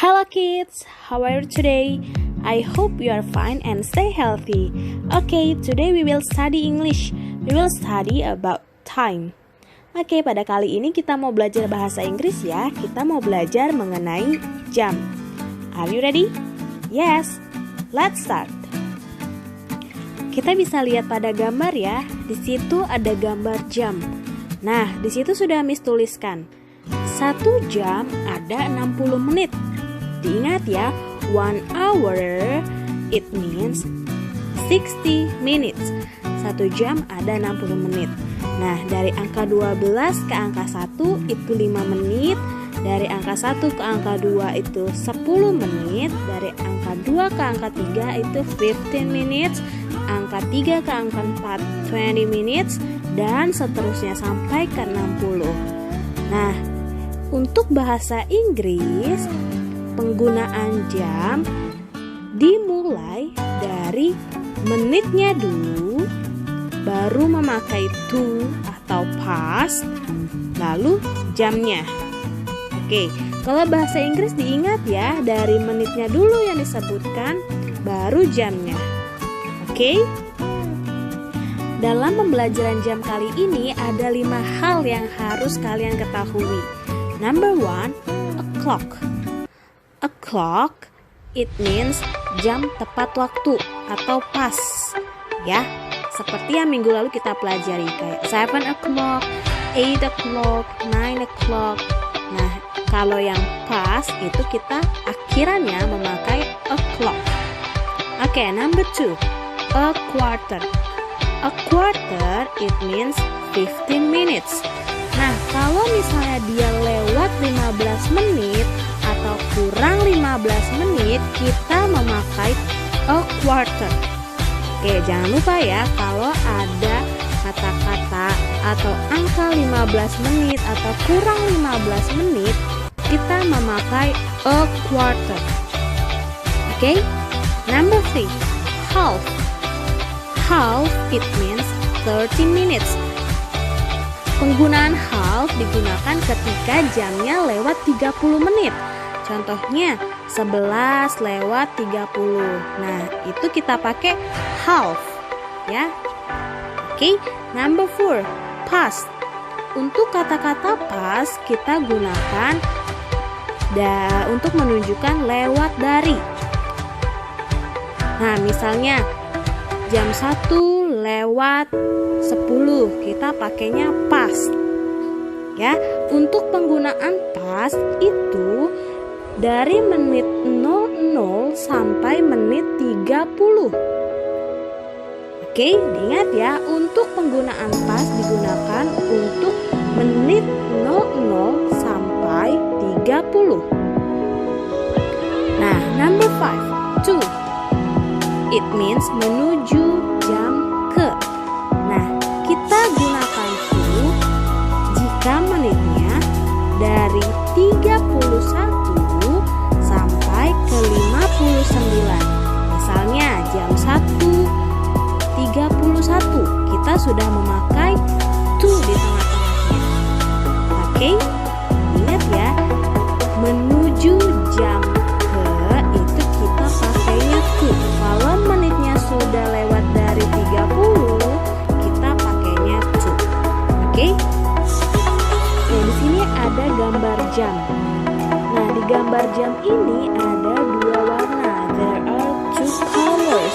Hello kids, how are you today? I hope you are fine and stay healthy. Okay, today we will study English. We will study about time. Oke, pada kali ini kita mau belajar bahasa Inggris ya. Kita mau belajar mengenai jam. Are you ready? Yes, let's start. Kita bisa lihat pada gambar ya. Di situ ada gambar jam. Nah, di situ sudah Miss tuliskan. 1 jam ada 60 menit. Diingat ya, 1 hour it means 60 minutes. 1 jam ada 60 menit. Nah, dari angka 12 ke angka 1 itu 5 menit. Dari angka 1 ke angka 2 itu 10 menit. Dari angka 2 ke angka 3 itu 15 minutes. Angka 3 ke angka 4 20 minutes. Dan seterusnya sampai ke 60. Nah, untuk bahasa Inggris, penggunaan jam dimulai dari menitnya dulu, baru memakai to atau past, lalu jamnya. Oke, kalau bahasa Inggris diingat ya, dari menitnya dulu yang disebutkan, baru jamnya. Oke? Dalam pembelajaran jam kali ini ada 5 hal yang harus kalian ketahui. Number 1, a clock. A clock, it means jam tepat waktu atau pas, ya. Seperti yang minggu lalu kita pelajari kayak 7 o'clock, 8 o'clock, 9 o'clock. Nah, kalau yang pas itu kita akhirannya memakai o'clock. Oke, number 2, a quarter. A quarter, it means 15 minutes. Nah, kalau misalnya dia lewat 15 menit atau kurang 15 menit, kita memakai a quarter. Oke, jangan lupa ya, kalau ada kata-kata atau angka 15 menit atau kurang 15 menit, kita memakai a quarter. Oke, number 3, half. Half, it means 30 minutes. Penggunaan half digunakan ketika jamnya lewat 30 menit. Contohnya 11 lewat 30. Nah, itu kita pakai half ya. Oke, number 4, past. Untuk kata-kata past kita gunakan untuk menunjukkan lewat dari. Nah, misalnya jam 1 lewat 10, kita pakainya past. Ya, untuk penggunaan past itu dari menit 00 sampai menit 30. Oke, diingat ya, untuk penggunaan past digunakan untuk menit 00 sampai 30. Nah, number 5, to. It means menuju jam ke. Nah, kita gunakan to jika menitnya dari 31 sampai ke 59. Misalnya jam 1:31, kita sudah memakai to di tengah-tengahnya. Oke? Ingat ya, menuju jam ke itu kita pakainya to. Kalau menitnya sudah lewat dari 30, kita pakainya to. Oke? Nah, di sini ada gambar jam. Nah, di gambar jam ini ada 2 warna. There are 2 colors,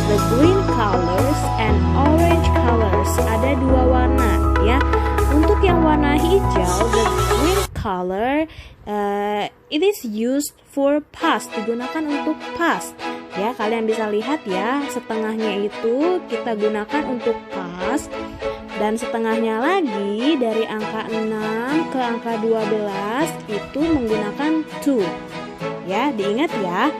the green colors and orange colors. Ada 2 warna ya. Untuk yang warna hijau, the green color, it is used for past, digunakan untuk past. Ya, kalian bisa lihat ya, setengahnya itu kita gunakan untuk past. Dan setengahnya lagi dari angka 6 ke angka 12 itu menggunakan to. Ya, diingat ya.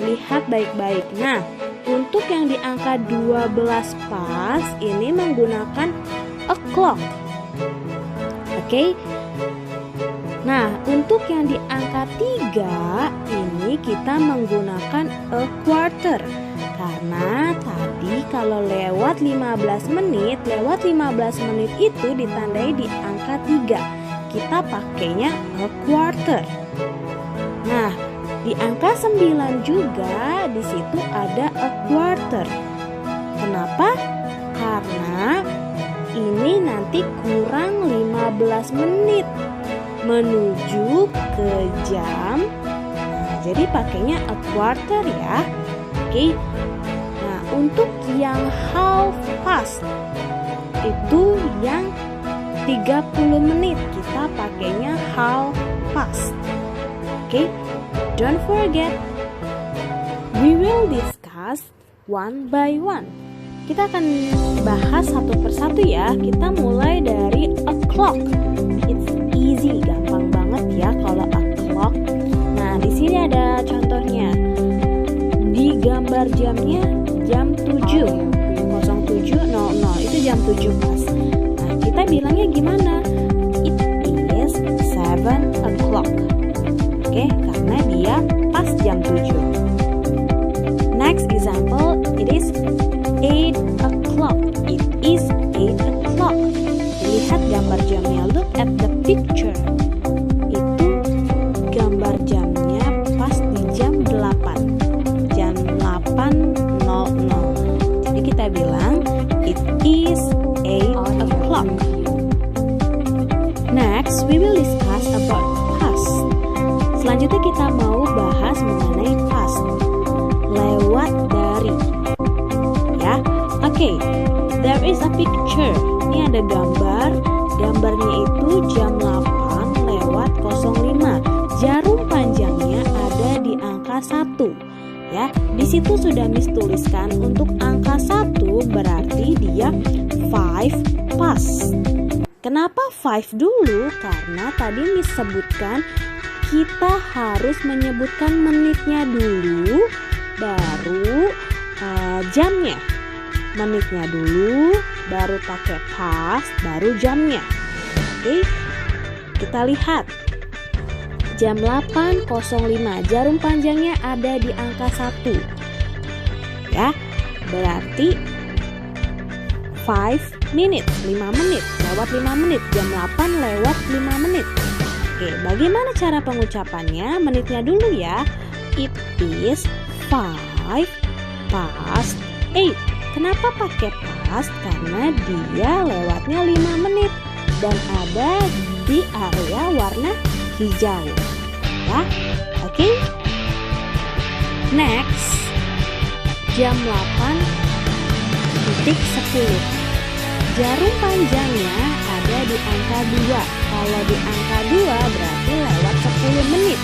Lihat baik-baik. Nah, untuk yang di angka 12 pas ini menggunakan a clock. Oke. Nah, untuk yang di angka 3 ini kita menggunakan a quarter. Karena tadi kalau lewat 15 menit itu ditandai di angka 3. Kita pakainya a quarter. Nah, Di angka 9 juga di situ ada a quarter. Kenapa? Karena ini nanti kurang 15 menit menuju ke jam. Nah, jadi pakainya a quarter ya. Oke. Nah, untuk yang half past itu yang 30 menit kita pakainya half past. Oke. Don't forget, we will discuss one by one. Kita akan bahas satu persatu ya. Kita mulai dari a clock. It's easy, gampang banget ya kalau a clock. Nah, di sini ada contohnya. Di gambar jamnya jam 07.00 itu jam 7 pas. Nah, kita bilangnya gimana? It is 7 o'clock. Oke, karena dia pas jam 7. Next example, it is 8 o'clock. It is 8 o'clock. Lihat gambar jamnya. Look at the picture. Itu gambar jamnya pas di jam 8. Jam 8.00. Jadi kita bilang it is 8 o'clock. Next, we will discuss about past. Selanjutnya kita mau bahas mengenai past. Lewat dari. Ya, oke. There is a picture. Ini ada gambar. Gambarnya itu jam 8:05. Jarum panjangnya ada di angka 1. Ya, di situ sudah Miss tuliskan untuk angka 1 berarti dia 5 past. Kenapa 5 dulu? Karena tadi Miss sebutkan kita harus menyebutkan menitnya dulu, baru jamnya. Menitnya dulu, baru pakai past, baru jamnya. Oke, kita lihat. Jam 8.05, jarum panjangnya ada di angka 1. Ya, berarti 5 minutes, 5 menit, lewat 5 menit, jam 8 lewat 5 menit. Oke, bagaimana cara pengucapannya? Menitnya dulu ya. It is 5 past 8. Kenapa pakai past? Karena dia lewatnya 5 menit dan ada di area warna hijau. Ya, oke. Next, jam 8:10. Jarum panjangnya ada di angka 2. Kalau di angka 2 berarti lewat 10 menit.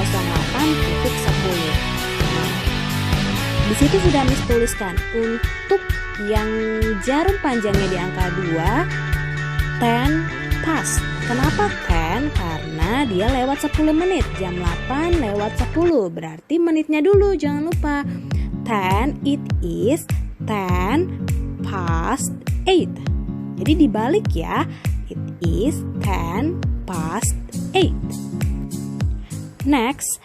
08.10. Nah, di situ sudah Miss tuliskan untuk yang jarum panjangnya di angka 2, 10 past. Kenapa 10? Karena dia lewat 10 menit. Jam 8:10 berarti menitnya dulu, jangan lupa. 10, it is 10 past 8. Jadi dibalik ya. It is 10 past 8. Next,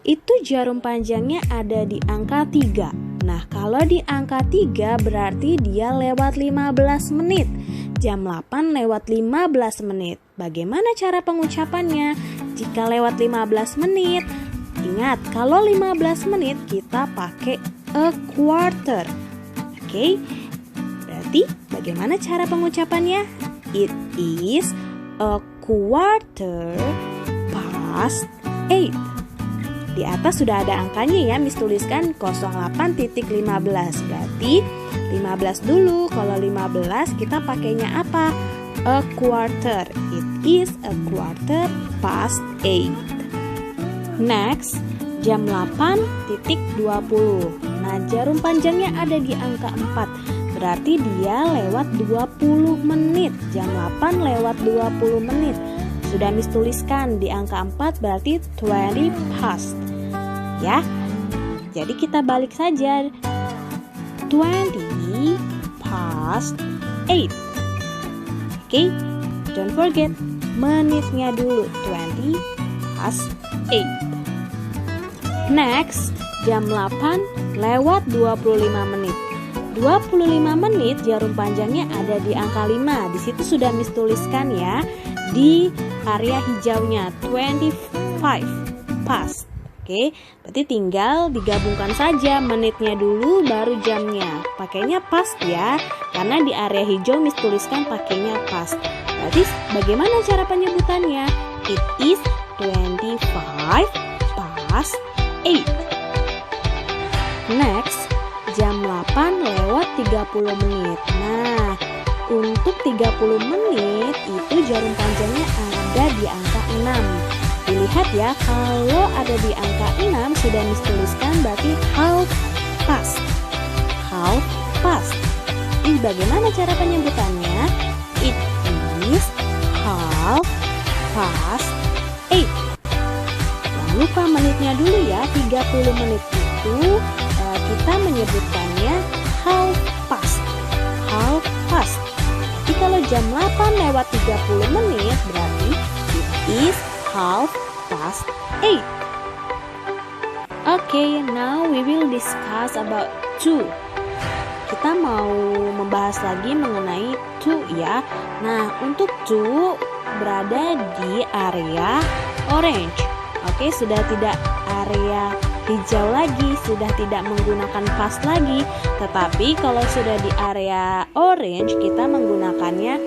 itu jarum panjangnya ada di angka 3. Nah, kalau di angka 3 berarti dia lewat 15 menit. Jam 8:15 menit. Bagaimana cara pengucapannya? Jika lewat 15 menit, ingat kalau 15 menit kita pakai a quarter. Oke? Berarti bagaimana cara pengucapannya? It is a quarter past 8. Di atas sudah ada angkanya ya, Miss tuliskan 08.15. Berarti 15 dulu. Kalau 15 kita pakainya apa? A quarter. It is a quarter past 8. Next, jam 8.20. Nah, jarum panjangnya ada di angka 4. Berarti dia lewat 20 menit. Jam 8 lewat 20 menit. Sudah Miss tuliskan di angka 4 berarti 20 past. Ya. Jadi kita balik saja. 20 past 8. Oke, don't forget menitnya dulu. 20 past 8. Next, jam 8 lewat 25 menit. 25 menit jarum panjangnya ada di angka 5. Di situ sudah Miss tuliskan ya, di area hijaunya 25 past. Oke, berarti tinggal digabungkan saja menitnya dulu baru jamnya. Pakainya past ya, karena di area hijau Miss tuliskan pakainya past. Berarti bagaimana cara penyebutannya? It is 25 past 8. Next, jam 8 lewat 30 menit. Nah, untuk 30 menit itu jarum panjangnya ada di angka 6. Dilihat ya, kalau ada di angka 6 sudah Miss tuliskan berarti half past. Half past. Ini bagaimana cara penyebutannya? It is half past 8. Jangan lupa menitnya dulu ya, 30 menit itu kita menyebutkannya half past. Half past. Jadi kalau jam 8 lewat 30 menit berarti it is half past 8. Okay, now we will discuss about 2. Kita mau membahas lagi mengenai 2 ya. Nah, untuk 2 berada di area orange. Oke, sudah tidak area hijau lagi, sudah tidak menggunakan past lagi. Tetapi kalau sudah di area orange kita menggunakannya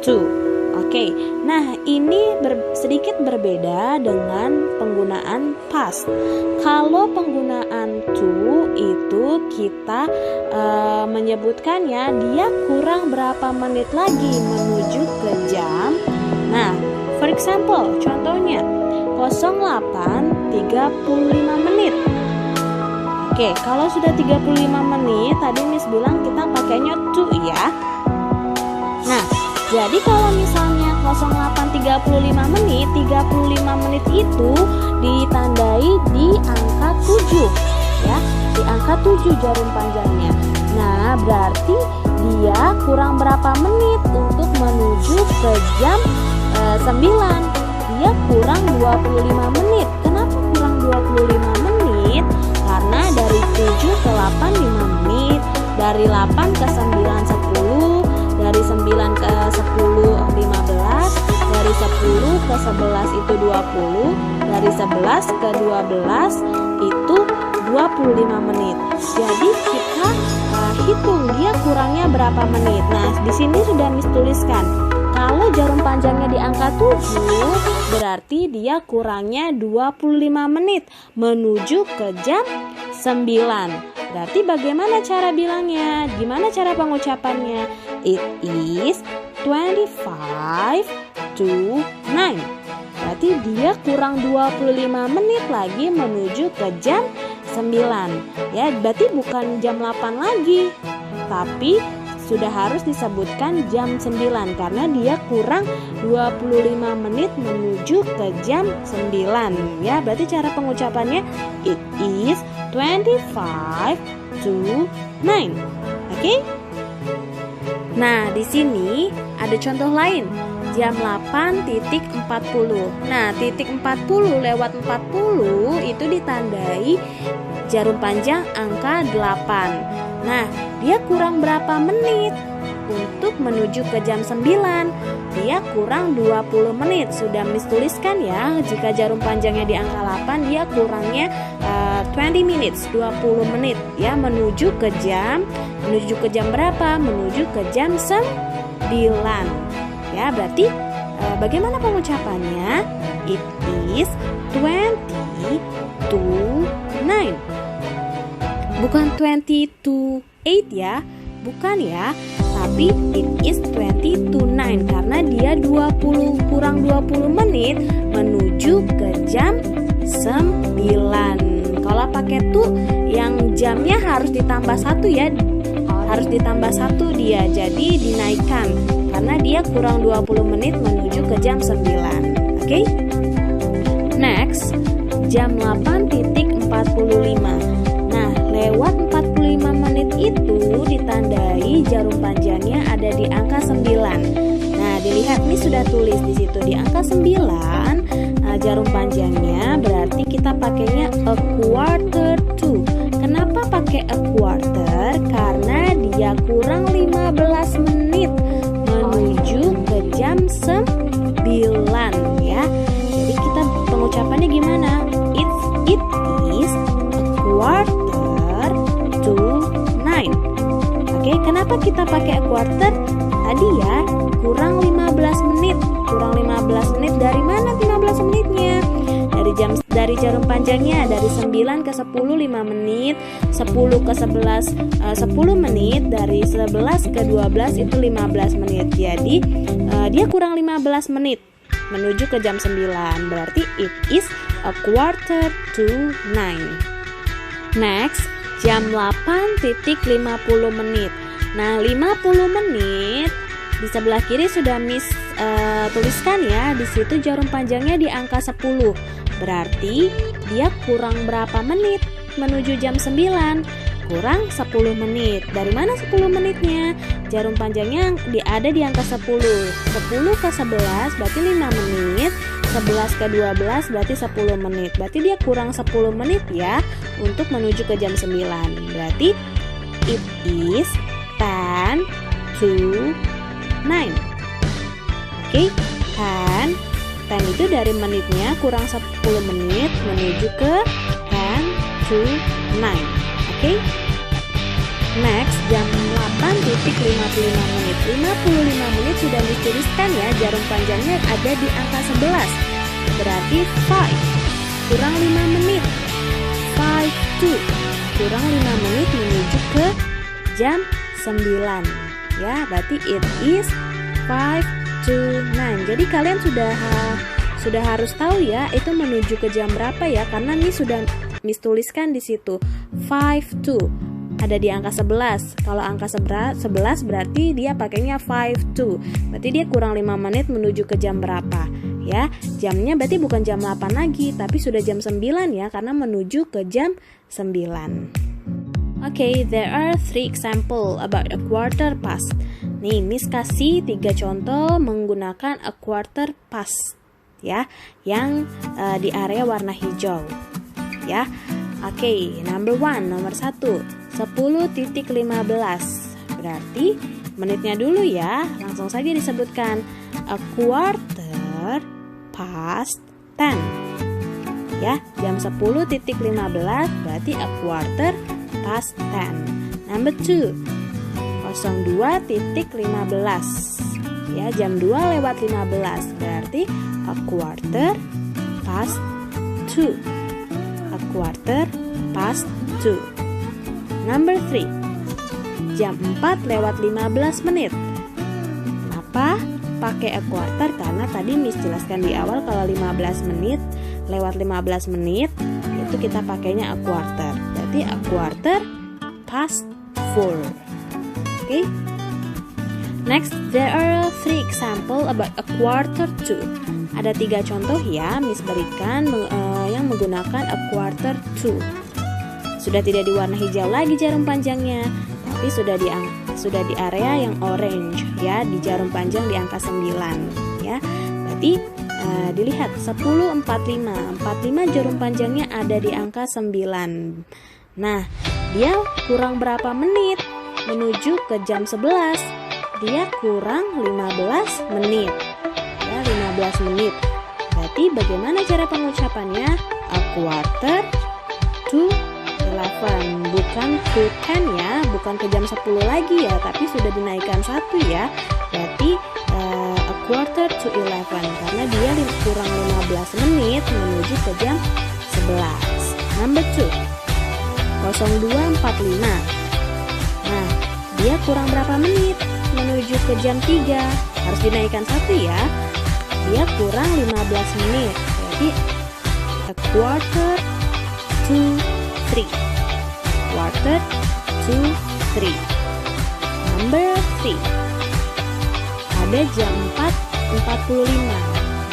2. Oke, nah ini sedikit berbeda dengan penggunaan past. Kalau penggunaan to itu kita menyebutkannya dia kurang berapa menit lagi menuju ke jam. Nah, for example, contohnya 08.35 menit. Oke, kalau sudah 35 menit, tadi Miss bilang kita pakainya to ya. Nah, jadi kalau misalnya 08.35 menit, 35 menit itu ditandai di angka 7 ya, di angka 7 jarum panjangnya. Nah, berarti dia kurang berapa menit untuk menuju ke jam 9. Dia kurang 25 menit. Kenapa kurang 25 menit? Karena dari 7 ke 8 5 menit, dari 8 ke 9 10, dari 9 ke 10 15, dari 10 ke 11 itu 20, dari 11 ke 12 itu 25 menit. Jadi kita hitung dia kurangnya berapa menit. Nah, di sini sudah Miss tuliskan. Kalau jarum panjangnya di angka 7, berarti dia kurangnya 25 menit menuju ke jam 9. Berarti bagaimana cara bilangnya? Gimana cara pengucapannya? It is 25 to 9. Berarti dia kurang 25 menit lagi menuju ke jam 9. Ya, berarti bukan jam 8 lagi, tapi sudah harus disebutkan jam 9 karena dia kurang 25 menit menuju ke jam 9 ya. Berarti cara pengucapannya it is 25 to 9. Oke? Nah, di sini ada contoh lain. Jam 8.40. Nah, titik 40 lewat 40 itu ditandai jarum panjang angka 8. Nah, dia kurang berapa menit untuk menuju ke jam 9? Dia kurang 20 menit. Sudah Miss tuliskan ya, jika jarum panjangnya di angka 8, dia kurangnya 20 minutes, 20 menit ya menuju ke jam berapa? Menuju ke jam 9. Ya, berarti bagaimana pengucapannya? It is 20 to 9. Bukan 20 to 8 ya, bukan ya, tapi it is 20 to 9 karena dia kurang 20 menit menuju ke jam 9. Kalau pakai to yang jamnya harus ditambah 1 ya, harus ditambah 1 dia, jadi dinaikkan karena dia kurang 20 menit menuju ke jam 9. Oke? Next, jam 8.45. Nah, lewat 45 menit itu ditandai jarum panjangnya ada di angka 9. Nah, dilihat nih sudah tulis di situ di angka 9. Jarum panjangnya berarti kita pakainya a quarter to. Kenapa pakai a quarter? Karena dia kurang 15 menit menuju ke jam 9 ya. Jadi kita pengucapannya gimana? It quarter to 9. Oke, kenapa kita pakai a quarter? Tadi ya, kurang 15 menit. Kurang 15 menit dari mana 15 menitnya? Dari jarum panjangnya, dari 9 ke 10 5 menit, 10 ke 11 10 menit, dari 11 ke 12 itu 15 menit. Jadi dia kurang 15 menit menuju ke jam 9. Berarti it is a quarter to 9. Next, jam 8.50 menit. Nah, 50 menit di sebelah kiri sudah Miss tuliskan ya. Di situ jarum panjangnya di angka 10. Berarti dia kurang berapa menit menuju jam 9? Kurang 10 menit. Dari mana 10 menitnya? Jarum panjangnya ada di angka 10. 10 ke 11 berarti 5 menit. 11 ke 12 berarti 10 menit. Berarti dia kurang 10 menit ya untuk menuju ke jam 9. Berarti it is 10 to 9. Oke, 10 itu dari menitnya kurang 10 menit menuju ke 10 to 9. Oke. Next, jam 8.55 menit. 55 menit sudah dituliskan ya, jarum panjangnya ada di angka 11. Berarti 5 kurang 5 menit. 5 to kurang 5 menit menuju ke jam 9. Ya, berarti it is 5 to 9. Jadi kalian sudah harus tahu ya itu menuju ke jam berapa ya, karena ini sudah Miss tuliskan di situ 5 to ada di angka 11. Kalau angka 11 berarti dia pakainya 5 to. Berarti dia kurang 5 menit menuju ke jam berapa ya. Jamnya berarti bukan jam 8 lagi, tapi sudah jam 9 ya, karena menuju ke jam 9. Okay, there are 3 example about a quarter past. Nih, Miss kasih 3 contoh menggunakan a quarter past ya, yang di area warna hijau ya. Oke, nomor 1, 10.15. Berarti menitnya dulu ya, langsung saja disebutkan a quarter past 10. Ya, jam 10.15 berarti a quarter past 10. Number 2, 02.15. Ya, jam 2:15 berarti a quarter past 2. A quarter past 2. Number 3, jam 4:15 menit. Kenapa pakai a quarter? Karena tadi Miss jelaskan di awal kalau 15 menit lewat 15 menit itu kita pakainya a quarter. Berarti a quarter past 4. Okay? Next, there are 3 example about a quarter to. Ada 3 contoh ya Miss berikan yang menggunakan a quarter to. Sudah tidak di warna hijau lagi jarum panjangnya, tapi sudah di area yang orange ya, di jarum panjang di angka 9 ya. Berarti dilihat 10:45 jarum panjangnya ada di angka 9. Nah, dia kurang berapa menit menuju ke jam 11? Dia kurang 15 menit. Ya, 15 menit. Berarti bagaimana cara pengucapannya? A quarter to 11, bukan to 10 ya, bukan ke jam 10 lagi ya, tapi sudah dinaikkan 1 ya. Berarti a quarter to 11 karena dia kurang 15 menit menuju ke jam 11. Number 2, 02:45. Nah, dia kurang berapa menit menuju ke jam 3? Harus dinaikkan 1 ya. Dia kurang 15 menit. Berarti a quarter to 3. Quarter to 3. Number 3. Ada jam 4:45.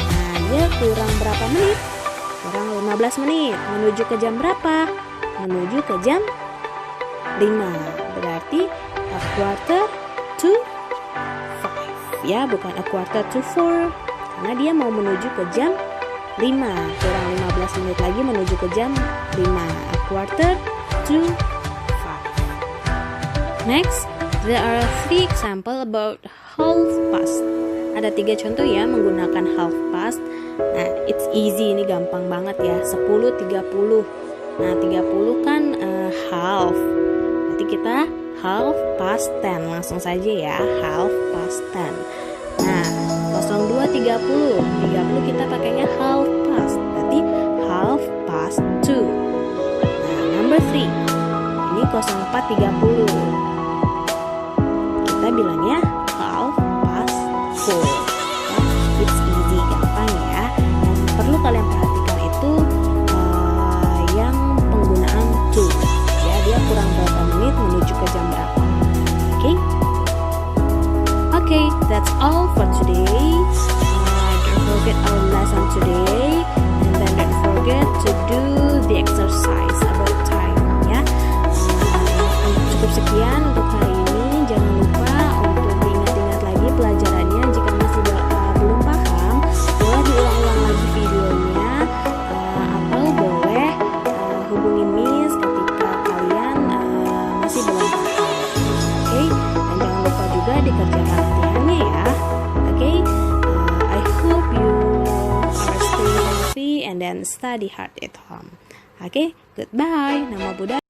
Nah, dia kurang berapa menit? Kurang 15 menit. Menuju ke jam berapa? Menuju ke jam 5. Berarti a quarter to 5. Ya, bukan a quarter to 4. Karena dia mau menuju ke jam 5. Kurang 15 menit lagi menuju ke jam 5. A quarter to 5. Next, there are 3 example about half past. Ada 3 contoh ya menggunakan half past. Nah, it's easy, ini gampang banget ya. 10:30. Nah, 30 kan half. Berarti kita half past 10. Langsung saja ya, half past 10. Nah, 02.30. 30 kita pakainya half past. Berarti half past 2. Nah, number 3. Ini 04.30. Kita bilangnya half past 4. Ya, it's easy, gampang ya. Yang perlu kalian perhatikan itu yang penggunaan to. Ya, dia kurang berapa menit menuju ke jam berapa. Okay, that's all for today. Don't forget our lesson today, and then don't forget to do the exercise about time. Ya, cukup sekian untuk hari ini. Jangan lupa untuk diingat-ingat lagi pelajarannya. Jika masih belum paham, boleh diulang-ulang lagi videonya, atau boleh hubungi Miss ketika kalian masih belum paham. Okay? Dan jangan lupa juga dikerjakan latihannya ya. Okay? I hope you are stay healthy and then study hard at home. Okay? Goodbye. Nama Buddha.